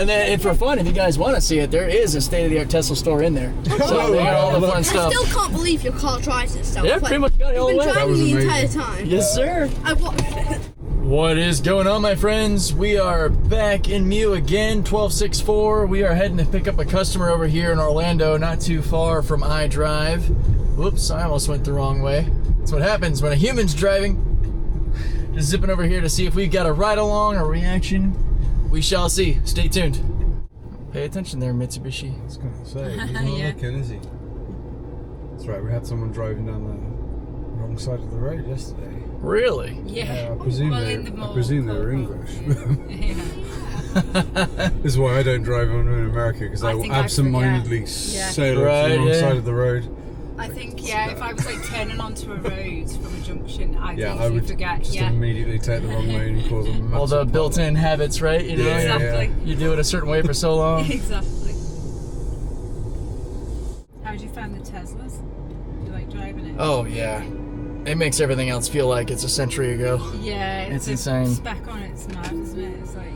And then, for fun, if you guys want to see it, there is a state-of-the-art Tesla store in there. So they got all the fun stuff. I still can't believe your car drives itself. Yeah, pretty much got it all the way. You've been driving the entire time. Yes, sir. I watched it. What is going on, my friends? We are back in Mew again, 1264. We are heading to pick up a customer over here in Orlando, not too far from iDrive. Whoops, I almost went the wrong way. That's what happens when a human's driving. Just zipping over here to see if we've got a ride-along or reaction. We shall see. Stay tuned. Pay attention there, Mitsubishi. I was going to say, he's not looking, is he? That's right, we had someon driving down the wrong side of the road yesterday. Really? Yeah, I presume they were English. This is why I don't drive when I'm in America, because I will absent-mindedly sail off the wrong side of the road. I think, if I was like turning onto a road from a junction, I would forget. Just immediately take the wrong way and cause a massive all the built-in habits, right? You know, exactly. You do it a certain way for so long. Exactly. How did you find the Teslas? You like driving it? Oh, yeah. It makes everything else feel like it's a century ago. Yeah, it's insane. Spec on it's mad, isn't it? It's like...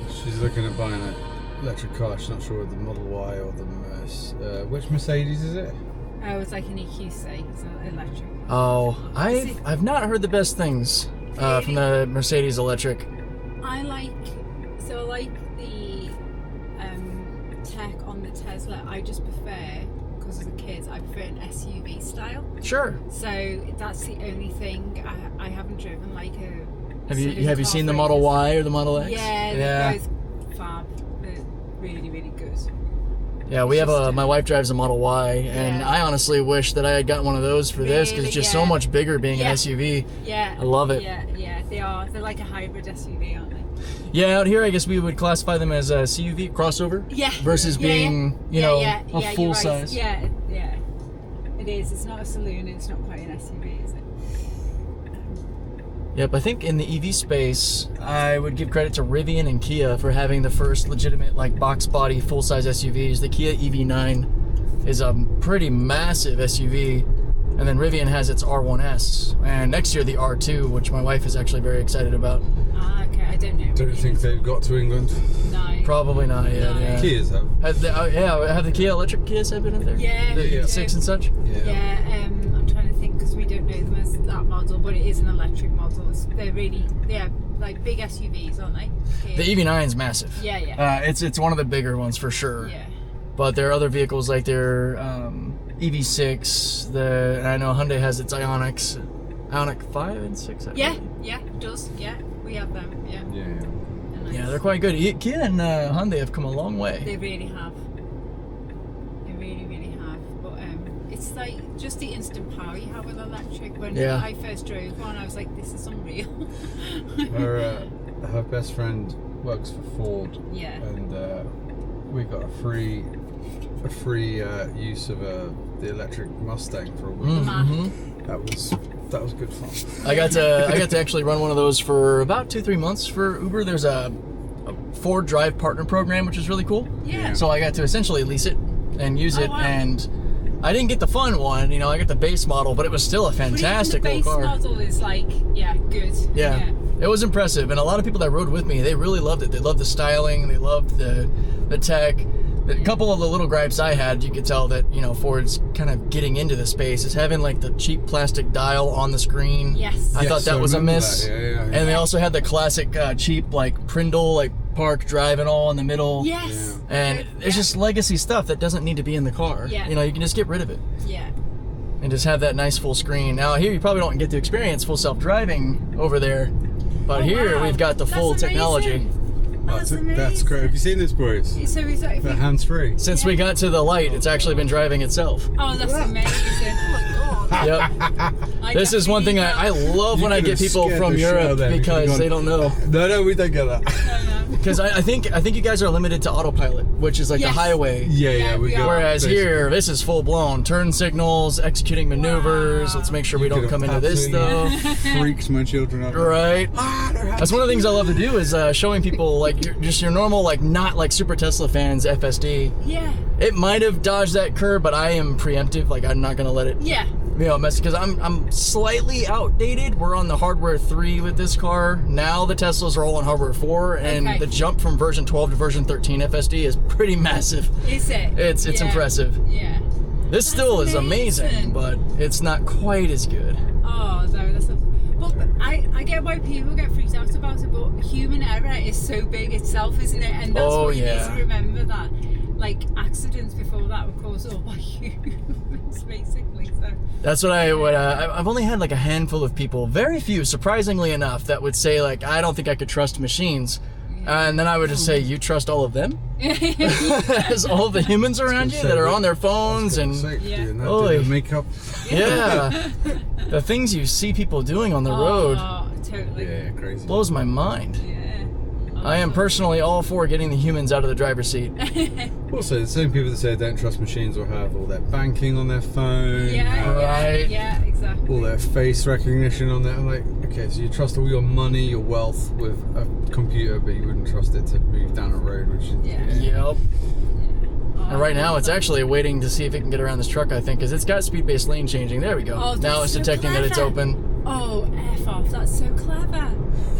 She's looking at buying an electric car. She's not sure whether the Model Y or the which Mercedes is it? Oh, it's like an EQC, it's electric. Oh, I've not heard the best things from the Mercedes electric. I like the tech on the Tesla. I just prefer, because of the kids, I prefer an SUV style. Sure. So that's the only thing. I haven't driven like a... Have you seen the Model Y or the Model X? Yeah, they're both fab. They're really, really good. Yeah, we have my wife drives a Model Y, and I honestly wish that I had gotten one of those for this, because it's just so much bigger being an SUV. Yeah. I love it. Yeah, they are. They're like a hybrid SUV, aren't they? Yeah, out here I guess we would classify them as a CUV crossover. Yeah. Versus being, a full size. Yeah. It is. It's not a saloon, it's not quite an SUV, is it? Yep, I think in the EV space, I would give credit to Rivian and Kia for having the first legitimate box body full-size SUVs. The Kia EV9 is a pretty massive SUV, and then Rivian has its R1S, and next year the R2, which my wife is actually very excited about. Ah, okay, I don't know. Don't think they've got to England. No. Probably not yet. No. Yeah. Kias have. Have the Kia electric Kias have been up there? Yeah. The 6 and such? Yeah, I'm trying to think, because we don't know them as that model, but it is an electric model. They're really, like big SUVs, aren't they? The EV9 is massive. Yeah. It's one of the bigger ones for sure. Yeah. But there are other vehicles like their EV6. I know Hyundai has its Ioniq 5 and 6. Yeah, it does. Yeah, we have them. Yeah. Yeah, they're quite good. Kia and Hyundai have come a long way. They really have. They really, really have. But it's like just the instant power you have with electric. When I first drove one, I was like, this is unreal. Her best friend works for Ford. Yeah. And we got a free use of the electric Mustang for a week. Mm-hmm. That was good fun. I got to actually run one of those for about 2-3 months for Uber. There's a Ford Drive Partner program, which is really cool. Yeah. So I got to essentially lease it and use it, and I didn't get the fun one. I got the base model, but it was still a fantastic little car. The base model is good. Yeah. It was impressive, and a lot of people that rode with me, they really loved it. They loved the styling, they loved the tech. A couple of the little gripes I had, you could tell that, Ford's kind of getting into the space, is having the cheap plastic dial on the screen. Yes. I thought that was a miss. Yeah. And they also had the classic cheap Prindle, park drive and all in the middle. Yes. Yeah. And it's just legacy stuff that doesn't need to be in the car. Yeah. You can just get rid of it. Yeah. And just have that nice full screen. Now here you probably don't get to experience full self-driving over there, but here we've got the full technology. That's great. Have you seen this, boys? The hands-free. Since we got to the light, it's actually been driving itself. Oh, that's amazing. Oh my god. Yep. This is one thing I love when I get people from Europe, because they don't know. No, we don't get that. No. Because I think you guys are limited to autopilot, which is the highway. Yeah, we go. Whereas here, this is full blown turn signals, executing maneuvers. Let's make sure we don't come into this though. Freaks my children out. Right. That's one of the things I love to do, is showing people your normal not super Tesla fans FSD. Yeah. It might have dodged that curve, but I am preemptive. I'm not gonna let it. Yeah. messy because I'm slightly outdated. We're on the hardware 3 with this car. Now the Teslas are all on hardware 4, and the jump from version 12 to version 13 FSD is pretty massive. Is it? It's impressive. Yeah. This still is amazing, but it's not quite as good. Oh, no, that's not. But I get why people get freaked out about it, but human error is so big itself, isn't it? And that's what you need to remember, that like accidents before that were caused all by humans, basically. So that's what I've only had like a handful of people, very few, surprisingly enough, that would say like, I don't think I could trust machines. And then I would just say, you trust all of them? As all the humans around you that are on their phones and the makeup. Yeah. The things you see people doing on the road. Totally. Yeah, crazy. Blows my mind. Yeah. I am personally all for getting the humans out of the driver's seat. Also, the same people that say they don't trust machines will have all their banking on their phone. Yeah, exactly. All their face recognition on there. I'm like, okay, so you trust all your money, your wealth with a computer, but you wouldn't trust it to move down a road, which is... Yep. And right now, it's actually waiting to see if it can get around this truck, I think, because it's got speed-based lane changing. There we go. Oh, now it's so detecting that it's open. Oh, F off. That's so clever.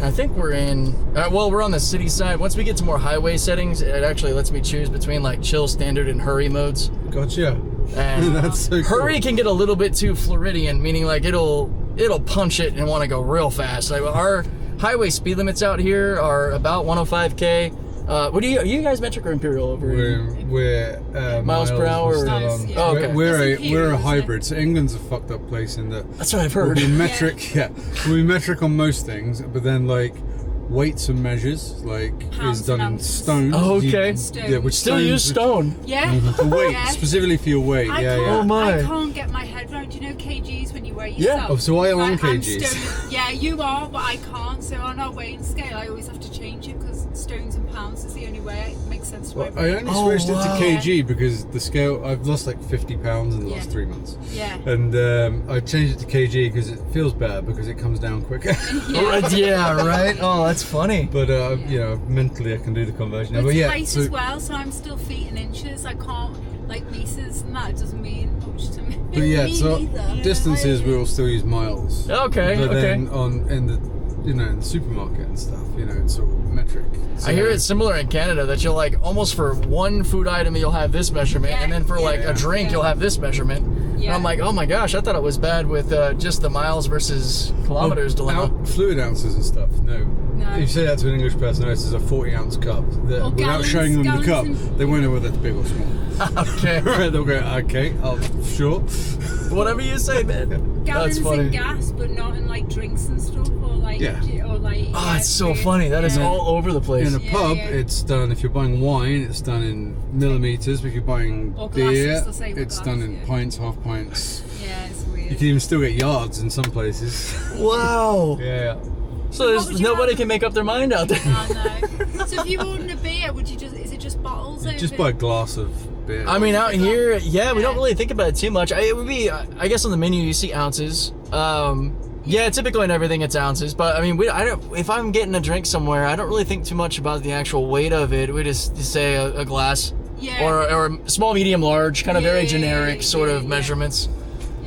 I think we're in... well, we're on the city side. Once we get to more highway settings, it actually lets me choose between, like, chill, standard, and hurry modes. Gotcha. And that's so cool. Hurry can get a little bit too Floridian, meaning, like, it'll punch it and want to go real fast. Like, our highway speed limits out here are about 105K. What are you guys metric or Imperial over here? We're miles per hour. Still Nice, on. yeah. Oh, okay. We're a hybrid. So England's a fucked up place in that. That's what I've heard. We'll be metric, we'll be metric on most things, but then like weights and measures like Pounds is done and in ounces. stones. Oh, okay. Yeah, which Still stones, use stone. Yeah. The weight, Yeah. specifically for your weight. I Yeah, can't, yeah. Oh my. I can't get my head around. Do you know kgs when you weigh Yeah. yourself? Oh, so I am on I'm kgs. stone- yeah, you are, but I can't. So on our weighing scale, I always have to change it because stones and pounds is the only way it makes sense to my Well, brain. I only Oh, switched wow. it to kg because the scale, I've lost like 50 pounds in the last 3 months. Yeah. And I changed it to kg because it feels better because it comes down quicker. Yeah, right? Oh, that's funny. But, you know, mentally I can do the conversion. But But it's yeah, height so, as well, so I'm still feet and inches. I can't, like meters and that, it doesn't mean much to me. but yeah, Me so neither. distances we will still use miles. Okay, But okay. then in the in the supermarket and stuff, it's all metric. So, I hear it's similar in Canada that you'll like almost for one food item you'll have this measurement, Yeah, and then for like yeah, a drink yeah. you'll have this measurement. And Yeah. I'm like, oh my gosh, I thought it was bad with just the miles versus kilometers dilemma. Fluid ounces and stuff. No. No. If you say that to an English person, oh, this is a 40-ounce cup. That, Or without gallons- showing them the cup, gallons and- they won't know whether it's big or small. Okay, Right? They'll go, okay, sure. whatever you say, man. Gallons That's funny. in gas, but not in like drinks and stuff, or like, Yeah. or like. Oh, it's so funny. That is yeah. all over the place. In a Yeah, pub, yeah. it's done, if you're buying wine, it's done in millimetres. But if you're buying Or glasses, beer, they'll say what it's glass, done in yeah. pints, half pints. Yeah, it's weird. You can even still get yards in some places. Wow. Yeah. So What there's would you nobody have? can make up their mind out there. I know. So if you ordered a beer, would you is it just bottles? Just over? buy a glass of beer. I mean, out here, yeah, we don't Yeah. really think about it too much. It would be, I guess, on the menu you see ounces. Yeah, typically in everything it's ounces. But I mean, if I'm getting a drink somewhere, I don't really think too much about the actual weight of it. We just say a glass, Yeah. or small, medium, large, kind of very Yeah, generic sort of yeah. measurements.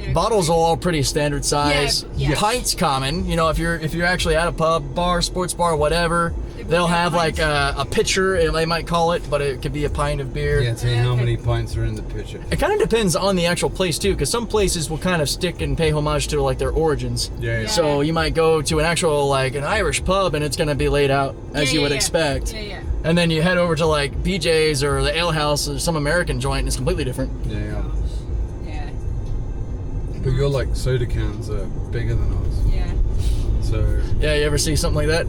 Yeah, Bottles are all pretty standard size. Yeah, yeah. Pints common. If you're actually at a pub, bar, sports bar, whatever, They would they'll have have like pints. a pitcher, they might call it, but it could be a pint of beer. Yeah, tell you how Okay. many pints are in the pitcher. It kind of depends on the actual place too, because some places will kind of stick and pay homage to like their origins. Yeah, yeah. So you might go to an actual like an Irish pub and it's going to be laid out as you would expect. Yeah, yeah. And then you head over to like BJ's or the Ale House or some American joint and it's completely different. Yeah, yeah. Yeah. But your like soda cans are bigger than ours. Yeah. So Yeah, you ever see something like that?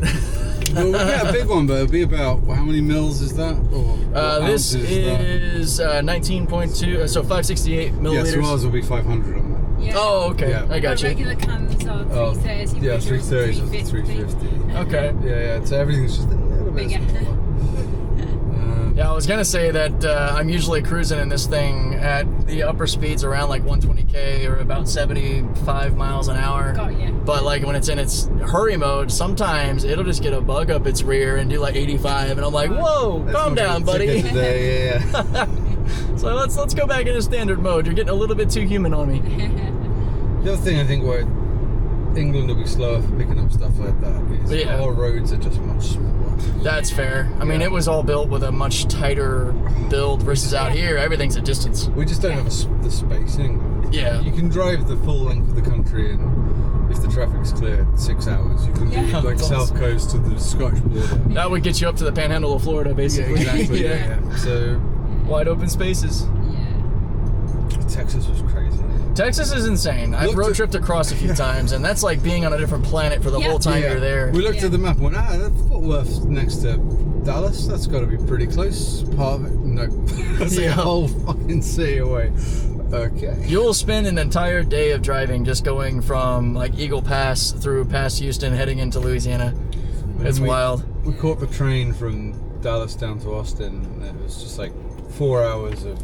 well, we get a big one, but it'll be about how many mils is that? Or what This ounces is that? is 19.2, so 568 Yeah, milliliters. so ours will be 500 on that. Yeah. Oh, okay. Yeah. I got you. Regular cans are 330. Yeah, bigger, 330 or 350. 350. Okay. Yeah. So everything's just a little bit Bigger. smaller. Yeah, I was gonna say that I'm usually cruising in this thing at the upper speeds around like 120k or about 75 miles an hour. Got ya. But like when it's in its hurry mode, sometimes it'll just get a bug up its rear and do like 85, and I'm like, whoa, Let's calm not down, get buddy. ticket today, yeah. So let's go back into standard mode. You're getting a little bit too human on me. The other thing I think where England will be slower for picking up stuff like that is our roads are just much smaller. That's fair. I mean, it was all built with a much tighter build versus out here. Everything's a distance. We just don't have the space in England. Yeah. You can drive the full length of the country, and if the traffic's clear, 6 hours. You can do like South Coast to the Scottish border. That would get you up to the panhandle of Florida, basically. Yeah, exactly. yeah. So wide open spaces. Texas was crazy. Texas is insane. I've road tripped across a few times, and that's like being on a different planet for the whole time you're there. We looked at the map and went, Fort Worth's next to Dallas. That's got to be pretty close. Part of it? No. That's like a whole fucking city away. Okay. You'll spend an entire day of driving just going from like Eagle Pass through past Houston, heading into Louisiana. It's wild. We caught the train from Dallas down to Austin, and it was just like 4 hours of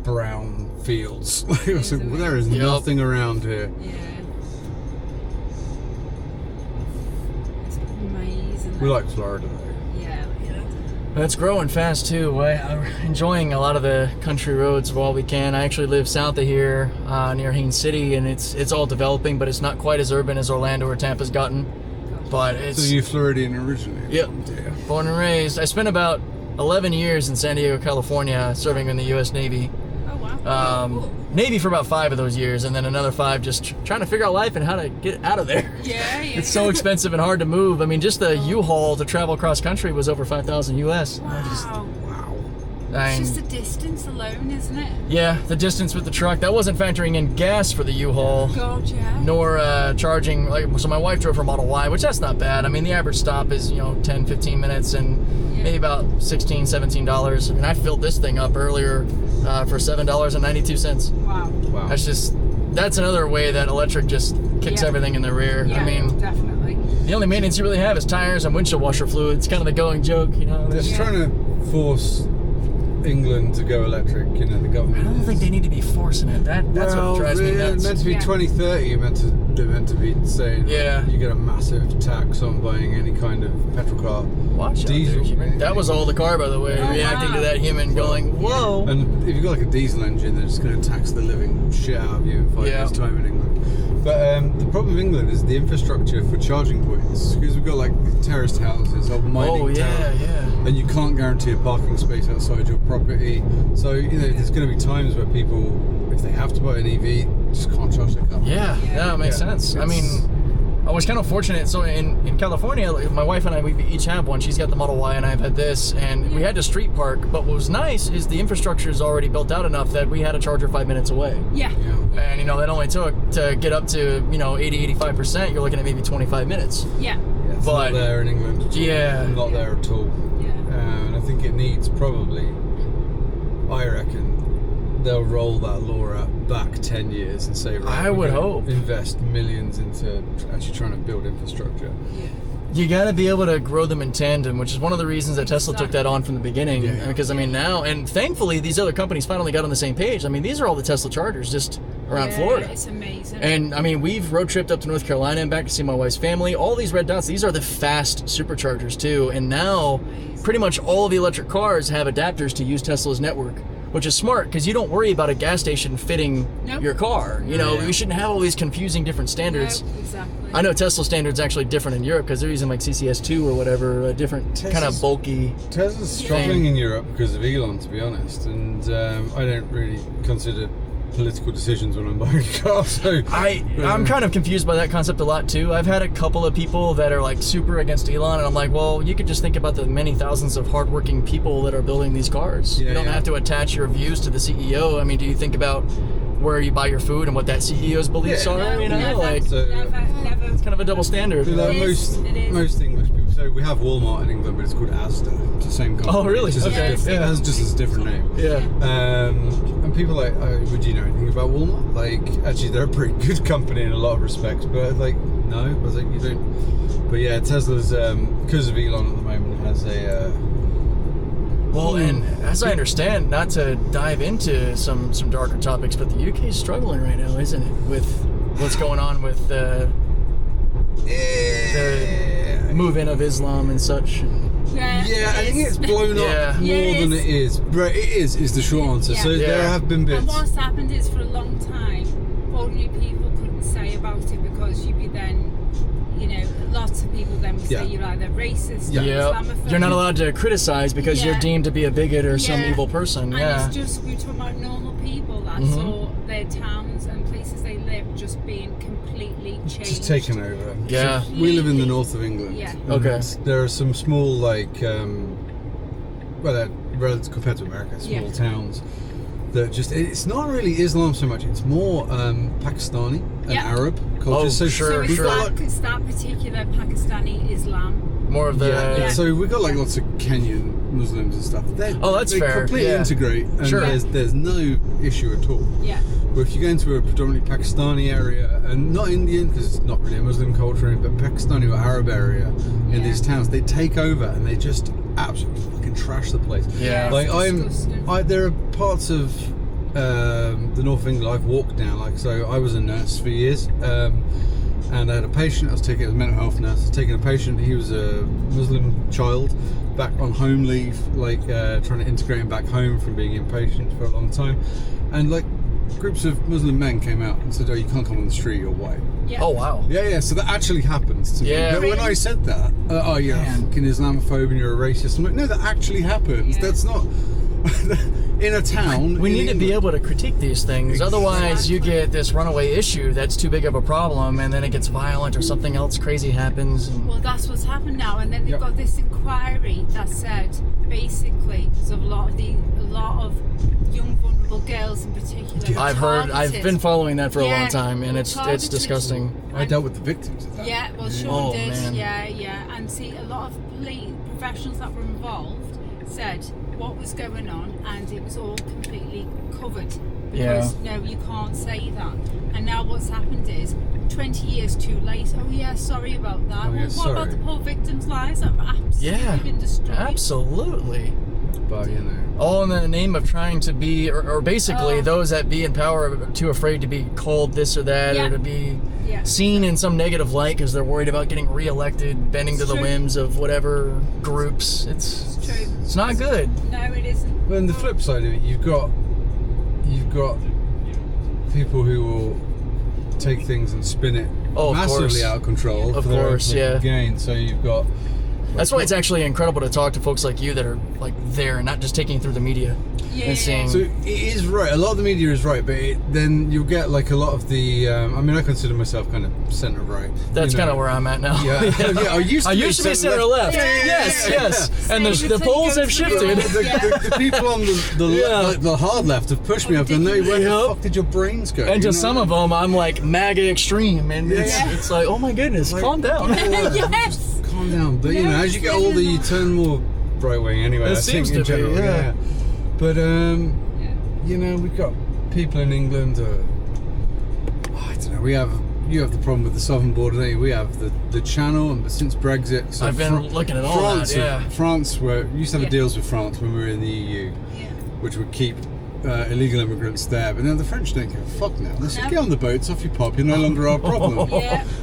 brown fields. It was like, there is nothing around here. Yeah. It's amazing. We like Florida though. Yeah. It's growing fast too. We're enjoying a lot of the country roads while we can. I actually live south of here, near Haines City, and it's all developing, but it's not quite as urban as Orlando or Tampa's gotten. But it's. So you're Floridian originally? Yep. Yeah. Born and raised. I spent about 11 years in San Diego, California, serving in the U.S. Navy. Navy for about 5 of those years, and then another 5 just trying to figure out life and how to get out of there. Yeah. It's so expensive and hard to move. I mean, just the U-Haul to travel across country was over $5,000 US. Wow. It's just the distance alone, isn't it? Yeah, the distance with the truck. That wasn't factoring in gas for the U-Haul. God, yeah. Nor charging. So my wife drove her Model Y, which that's not bad. I mean, the average stop is 10, 15 minutes and maybe about $16, $17. I mean, I filled this thing up earlier for $7.92. Wow. That's another way that electric just kicks everything in the rear. Yeah, I mean, definitely. The only maintenance you really have is tires and windshield washer fluid. It's kind of the going joke, Just trying to force England to go electric, the government. I don't think they need to be forcing it. That's what drives me nuts. It's meant to be 2030. They're meant to be saying you get a massive tax on buying any kind of petrol car. Watch diesel. That was all the car, by the way, reacting to that human going, whoa. And if you've got like a diesel engine, they're just going to tax the living shit out of you in 5 years' time in England. But the problem in England is the infrastructure for charging points, because we've got like terraced houses or mining town, and you can't guarantee a parking space outside your property. So there's going to be times where people, if they have to buy an EV, just can't charge their car. Yeah, it makes sense. I mean, I was kind of fortunate. So in California, my wife and I, we each have one. She's got the Model Y and I've had this, and we had to street park. But what was nice is the infrastructure is already built out enough that we had a charger 5 minutes away. Yeah. And that only took to get up to 80, 85%. You're looking at maybe 25 minutes. Yeah. It's not there in England. Not there at all. Yeah. And I think it needs probably, I reckon, they'll roll that law out back 10 years and say, right, I would hope. Invest millions into actually trying to build infrastructure. Yeah. You got to be able to grow them in tandem, which is one of the reasons that Tesla took that on from the beginning. Because, I mean, now, and thankfully, these other companies finally got on the same page. I mean, these are all the Tesla chargers just around Florida. It's amazing. And, I mean, we've road tripped up to North Carolina and back to see my wife's family. All these red dots, these are the fast superchargers, too. And now, pretty much all of the electric cars have adapters to use Tesla's network, which is smart because you don't worry about a gas station fitting your car. You shouldn't have all these confusing different standards. No, exactly. I know Tesla standard's actually different in Europe because they're using like CCS2 or whatever, a different kind of bulky. Tesla's struggling in Europe because of Elon, to be honest, and I don't really consider political decisions when I'm buying a car. So I'm kind of confused by that concept a lot too. I've had a couple of people that are like super against Elon, and I'm like, well, you could just think about the many thousands of hardworking people that are building these cars. You don't have to attach your views to the CEO. I mean, do you think about where you buy your food and what that CEO's beliefs are? Never. It's kind of a double standard. Most English people. So we have Walmart in England, but it's called Asda. It's the same company. Oh, really? Okay. It has just a different name. Yeah. And people are like, would you know anything about Walmart? Like, actually, they're a pretty good company in a lot of respects, but like, no. I was like, you don't. But yeah, Tesla's because of Elon at the moment has a. Well, and as I understand, not to dive into some darker topics, but the UK is struggling right now, isn't it? With what's going on with the move-in of Islam and such. Yeah, I think it's blown up more than it is. But it is the short answer. So there have been bits. And what's happened is for a long time, well, ordinary people couldn't say about it because you'd be then, lots of people then would say you're either racist or Islamophobic. You're not allowed to criticize because you're deemed to be a bigot or some evil person. And it's just, we're talking about normal people that saw their towns and places they live just being completely changed. Just taken over. Yeah. So we live in the north of England. Yeah. Okay. There are some small, like, well, relative compared to America, small towns that just, it's not really Islam so much, it's more Pakistani and Arab culture. Oh, so sure. It's that particular Pakistani Islam. More of the... So we've got like lots of Kenyan Muslims and stuff. That's they fair. completely integrate, and Sure. there's no issue at all. Yeah. But if you go into a predominantly Pakistani area, and not Indian because it's not really a Muslim culture, but Pakistani or Arab area in these towns, they take over and they just absolutely fucking trash the place. Yeah. Like disgusting. there are parts of the north of England I've walked down. Like, so I was a nurse for years, and I had a patient. I was a mental health nurse. I was taking a patient. He was a Muslim child, back on home leave, like trying to integrate him back home from being inpatient for a long time, and like groups of Muslim men came out and said, "Oh, you can't come on the street. You're white." Yeah. Oh, wow. Yeah. So that actually happens to me. Yeah. But when I said that, oh, you're a fucking Islamophobe and you're a racist. I'm like, no, that actually happens. Yeah. That's not in a town. We in need to be England. able to critique these things. Otherwise, you get this runaway issue that's too big of a problem, and then it gets violent or something else crazy happens. And... Well, that's what's happened now. And then they've got this inquiry that said, basically, there's a lot of young vulnerable girls in particular. I've been following that for a long time, and it's targeted. disgusting. I dealt with the victims of that. Yeah, well, Sean did. Man. Yeah. And see, a lot of professionals that were involved said what was going on, and it was all completely covered. Because, no, you can't say that. And now what's happened is, 20 years too late, oh yeah, sorry about that. Oh, yeah, what about the poor victims' lives that were absolutely been destroyed? Absolutely. But you know, All in the name of trying to be, or basically those that be in power are too afraid to be called this or that, or to be seen in some negative light because they're worried about getting reelected, bending to the whims of whatever groups. It's true. It's not good. No, it isn't. but on the flip side of it, you've got people who will take things and spin it massively out of control for their own political gain. So you've got. That's why it's actually incredible to talk to folks like you that are like there and not just taking it through the media and seeing. So it is right. A lot of the media is right, but then you'll get like a lot of the. I mean, I consider myself kind of centre right. That's kind of where I'm at now. Yeah, yeah. I used to be centre left. Yes. And the polls have shifted. The people on the hard left have pushed me up, and where the fuck did your brains go? And to some of them, I'm like MAGA extreme, and it's like, oh my goodness, calm down. Yes. Calm down. But you know, as you get older, you turn more right wing anyway. It seems to be, yeah. But you know, we've got people in England. I don't know. You have the problem with the southern border, don't you? We have the Channel, and since Brexit, so I've been looking at all France, that. France, we used to have deals with France when we were in the EU, which would keep illegal immigrants there. But now the French don't give a fuck now. They say, get on the boats, off you pop. You're no longer our problem.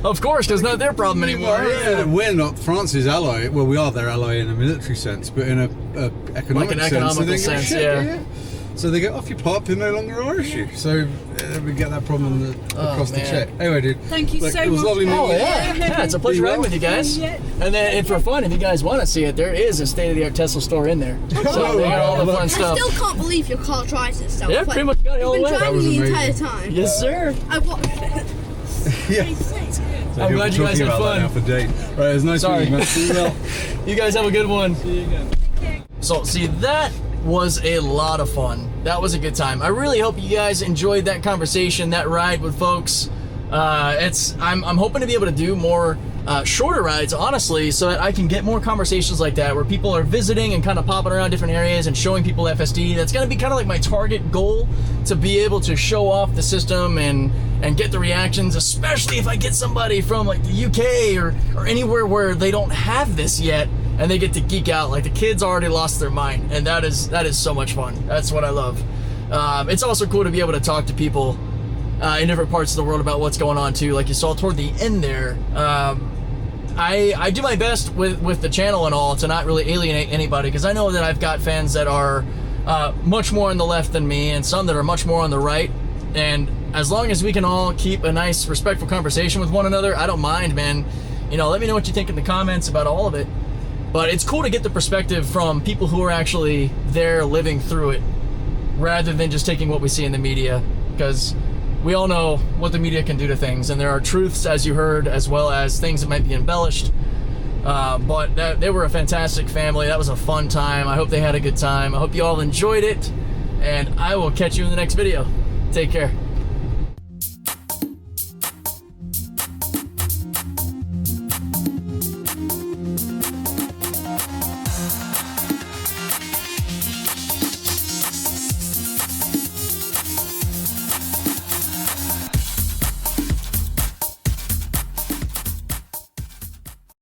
Of course, it's not their problem anymore. We're not France's ally. Well, we are their ally in a military sense, but in a economic sense. Economical sense, yeah. So they go, off you pop, you're no longer our issue. So we get that problem across the check. Anyway, dude. Thank you so much. It was lovely meeting you. Yeah, it's a pleasure riding with you guys. And then, for fun, if you guys want to see it, there is a state-of-the-art Tesla store in there. So they got all the fun I stuff. still can't believe your car drives itself. Yeah, pretty much got it all You've been the way. driving the entire amazing. time. Yes, sir. I watched it. So I'm glad you guys had fun. Now for date. Right, it was nice meeting you, man. See you well. You guys have a good one. See you again. So, see, that was a lot of fun. That was a good time. I really hope you guys enjoyed that conversation, that ride with folks. I'm hoping to be able to do more shorter rides, honestly, so that I can get more conversations like that where people are visiting and kind of popping around different areas and showing people FSD. That's going to be kind of like my target goal, to be able to show off the system and get the reactions, especially if I get somebody from like the UK or anywhere where they don't have this yet and they get to geek out. Like the kids already lost their mind, and that is so much fun. That's what I love. It's also cool to be able to talk to people in different parts of the world about what's going on too. Like you saw toward the end there, I do my best with the channel and all to not really alienate anybody, because I know that I've got fans that are much more on the left than me, and some that are much more on the right, and as long as we can all keep a nice, respectful conversation with one another, I don't mind, man. You know, let me know what you think in the comments about all of it. But it's cool to get the perspective from people who are actually there living through it, rather than just taking what we see in the media, because we all know what the media can do to things, and there are truths, as you heard, as well as things that might be embellished. But they were a fantastic family. That was a fun time. I hope they had a good time. I hope you all enjoyed it, and I will catch you in the next video. Take care.